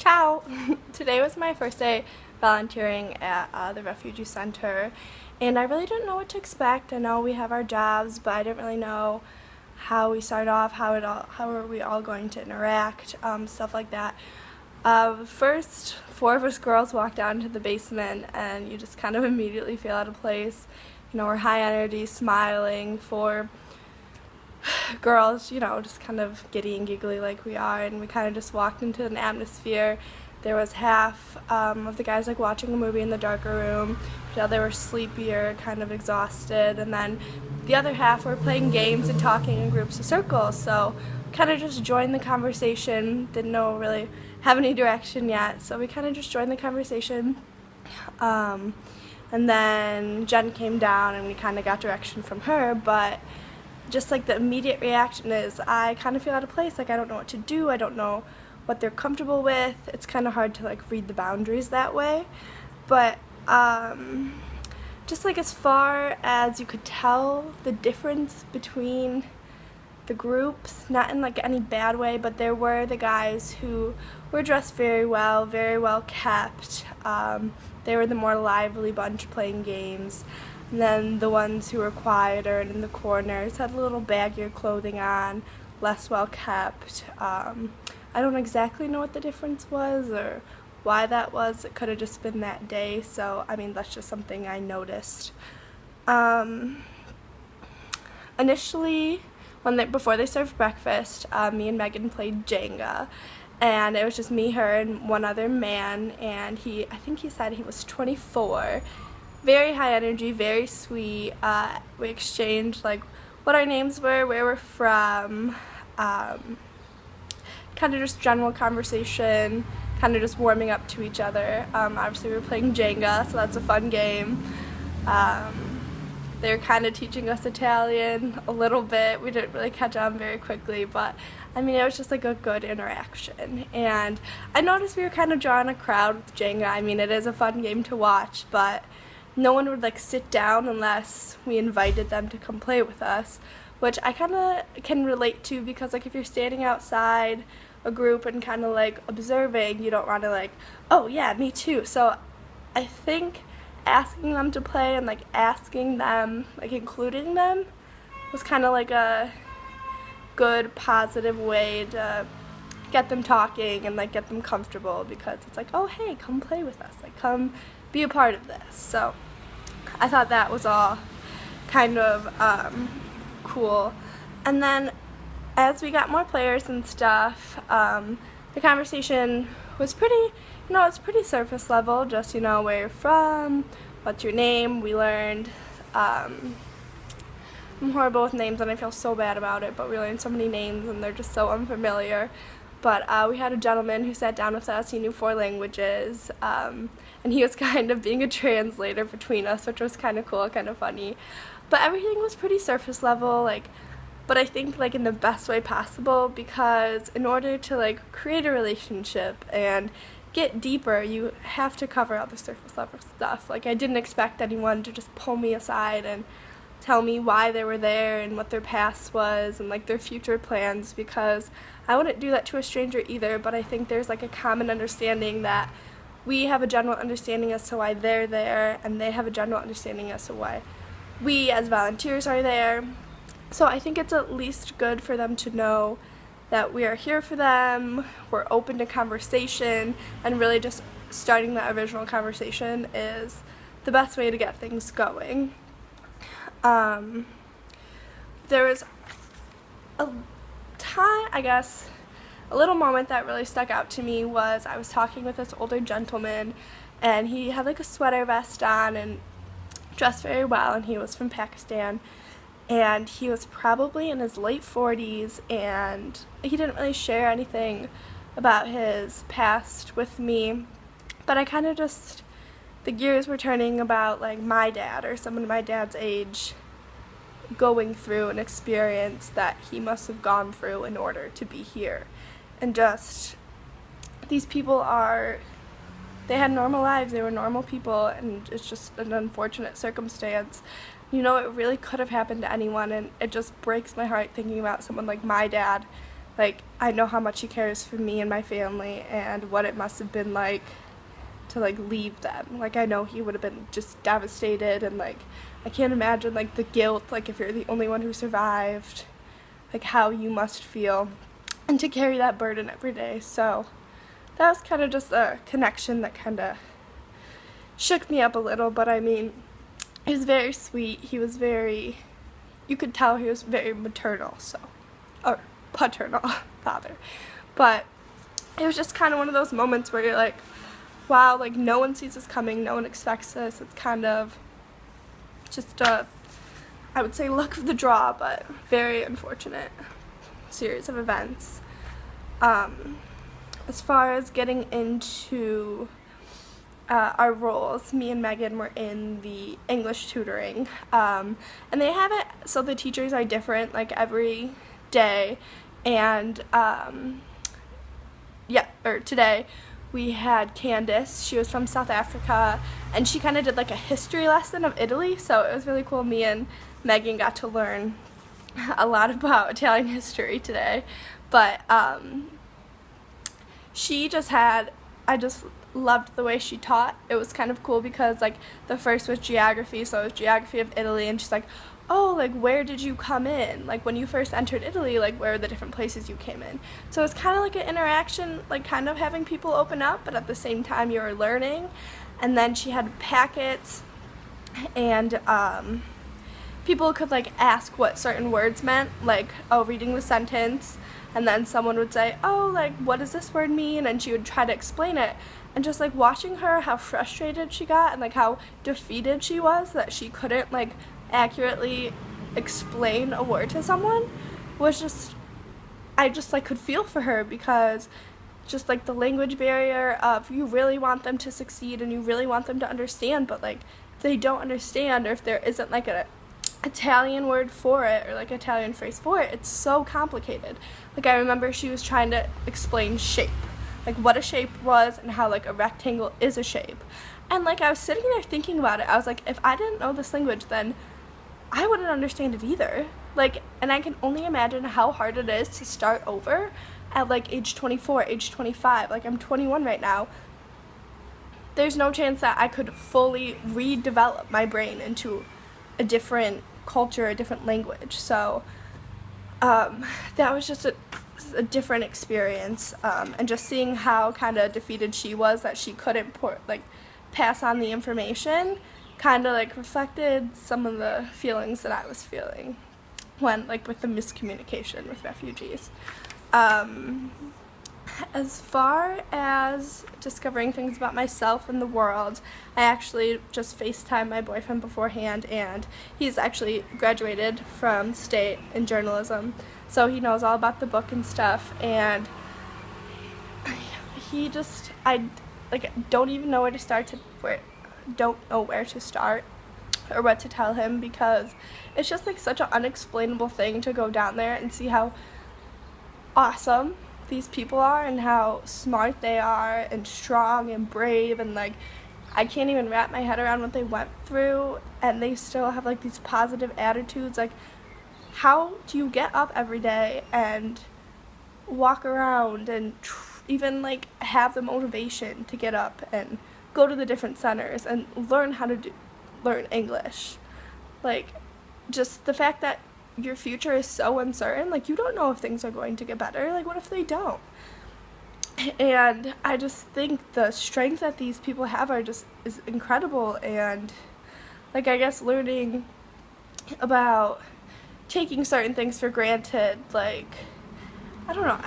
Ciao! Today was my first day volunteering at the refugee center, and I really didn't know what to expect. I know we have our jobs, but I didn't really know how we start off, how are we all going to interact, stuff like that. First, four of us girls walked down to the basement, and you just kind of immediately feel out of place. You know, we're high energy, smiling, for girls, just kind of giddy and giggly like we are, and we kind of just walked into an atmosphere. There was half of the guys like watching a movie in the darker room, the other were sleepier, kind of exhausted, and then the other half were playing games and talking in groups of circles. So kind of just joined the conversation, didn't know really have any direction yet, so we kind of just joined the conversation. And then Jen came down and we kind of got direction from her, but just like the immediate reaction is I kind of feel out of place, like I don't know what to do, I don't know what they're comfortable with. It's kind of hard to like read the boundaries that way, but just like as far as you could tell the difference between the groups, not in like any bad way, but there were the guys who were dressed very well kept. They were the more lively bunch playing games. And then the ones who were quieter and in the corners had a little baggier clothing on, less well kept. I don't exactly know what the difference was or why that was. It could have just been that day, so I mean that's just something I noticed. Initially, before they served breakfast, me and Megan played Jenga, and it was just me, her, and one other man, and I think he said he was 24. Very high energy, very sweet. We exchanged like what our names were, where we're from, kind of just general conversation, kind of just warming up to each other. Obviously we were playing Jenga, so that's a fun game. They were kind of teaching us Italian a little bit. We didn't really catch on very quickly, but I mean it was just like a good interaction. And I noticed we were kind of drawing a crowd with Jenga. I mean it is a fun game to watch, but no one would like sit down unless we invited them to come play with us, which I kind of can relate to, because like if you're standing outside a group and kind of like observing, you don't want to like, oh yeah, me too. So I think asking them to play and like asking them, like including them, was kind of like a good positive way to get them talking and like get them comfortable, because it's like, oh hey, come play with us, like come be a part of this. So I thought that was all kind of cool. And then as we got more players and stuff, the conversation was pretty, it's pretty surface level, just, where you're from, what's your name. We learned, I'm horrible with names and I feel so bad about it, but we learned so many names and they're just so unfamiliar. But we had a gentleman who sat down with us. He knew 4 languages, and he was kind of being a translator between us, which was kind of cool, kind of funny. But everything was pretty surface level, but I think like in the best way possible, because in order to like create a relationship and get deeper, you have to cover all the surface level stuff. Like I didn't expect anyone to just pull me aside and tell me why they were there and what their past was and like their future plans, because I wouldn't do that to a stranger either. But I think there's like a common understanding that we have a general understanding as to why they're there, and they have a general understanding as to why we as volunteers are there. So I think it's at least good for them to know that we are here for them, we're open to conversation, and really just starting that original conversation is the best way to get things going. There was a time, I guess, a little moment that really stuck out to me was I was talking with this older gentleman, and he had like a sweater vest on and dressed very well, and he was from Pakistan, and he was probably in his late 40s, and he didn't really share anything about his past with me, but I kind of just, the gears were turning about like my dad or someone my dad's age going through an experience that he must have gone through in order to be here. And just, these people they had normal lives, they were normal people, and it's just an unfortunate circumstance. It really could have happened to anyone, and it just breaks my heart thinking about someone like my dad like, I know how much he cares for me and my family and what it must have been like to, like, leave them. Like, I know he would have been just devastated, and, like, I can't imagine, like, the guilt, like, if you're the only one who survived, like, how you must feel, and to carry that burden every day. So that was kind of just a connection that kind of shook me up a little, but I mean, he was very sweet. He was very, you could tell he was very maternal, so, or paternal father. But it was just kind of one of those moments where you're like, wow, like, no one sees this coming, no one expects this. It's kind of just a, I would say, luck of the draw, but very unfortunate series of events. As far as getting into our roles, me and Megan were in the English tutoring, and they have it so the teachers are different, like, every day, and today we had Candace. She was from South Africa, and she kind of did like a history lesson of Italy, so it was really cool. Me and Megan got to learn a lot about Italian history today, but she just had, I just loved the way she taught. It was kind of cool because, like, the first was geography, so it was geography of Italy, and she's like, oh, like, where did you come in? Like, when you first entered Italy, like, where are the different places you came in? So it's kind of like an interaction, like, kind of having people open up, but at the same time you were learning. And then she had packets, and people could, like, ask what certain words meant, like, oh, reading the sentence, and then someone would say, oh, like, what does this word mean? And she would try to explain it. And just, like, watching her, how frustrated she got and, like, how defeated she was that she couldn't, like, accurately explain a word to someone was just, I just, like, could feel for her, because just, like, the language barrier of, you really want them to succeed and you really want them to understand, but, like, if they don't understand, or if there isn't, like, a Italian word for it, or, like, Italian phrase for it, it's so complicated. Like, I remember she was trying to explain shape, like, what a shape was and how, like, a rectangle is a shape. And, like, I was sitting there thinking about it. I was like, if I didn't know this language, then I wouldn't understand it either. Like, and I can only imagine how hard it is to start over at, like, age 24, age 25. Like, I'm 21 right now. There's no chance that I could fully redevelop my brain into a different culture, a different language. So that was just a different experience, and just seeing how kind of defeated she was that she couldn't pass on the information kind of, like, reflected some of the feelings that I was feeling when, like, with the miscommunication with refugees. As far as discovering things about myself and the world, I actually just FaceTimed my boyfriend beforehand, and he's actually graduated from State in journalism, so he knows all about the book and stuff, and he just, don't even know where to start don't know where to start or what to tell him, because it's just, like, such an unexplainable thing to go down there and see how awesome these people are and how smart they are and strong and brave, and, like, I can't even wrap my head around what they went through, and they still have, like, these positive attitudes. Like, how do you get up every day and walk around and even, like, have the motivation to get up and go to the different centers and learn how to learn English? Like, just the fact that your future is so uncertain, like, you don't know if things are going to get better. Like, what if they don't? And I just think the strength that these people have is incredible, and, like, I guess learning about taking certain things for granted, like, I don't know,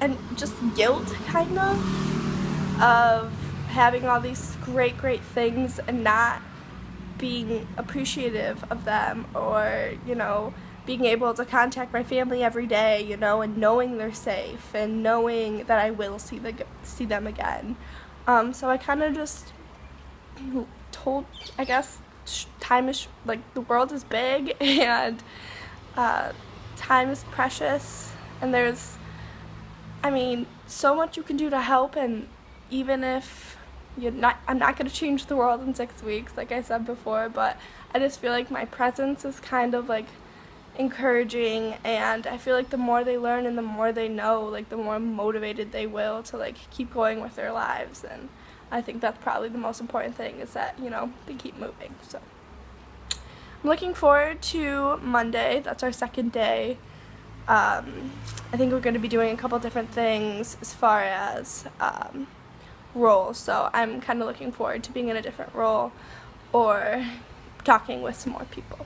and just guilt, kind of having all these great things and not being appreciative of them, or, you know, being able to contact my family every day, you know, and knowing they're safe and knowing that I will see them again. So I kind of just told, I guess, time is, like, the world is big, and time is precious, and there's, I mean, so much you can do to help, and even if I'm not going to change the world in 6 weeks, like I said before, but I just feel like my presence is kind of, like, encouraging, and I feel like the more they learn and the more they know, like the more motivated they will to like keep going with their lives. And I think that's probably the most important thing, is that, you know, they keep moving. So I'm looking forward to Monday. That's our second day. I think we're going to be doing a couple different things as far as roles, so I'm kind of looking forward to being in a different role or talking with some more people.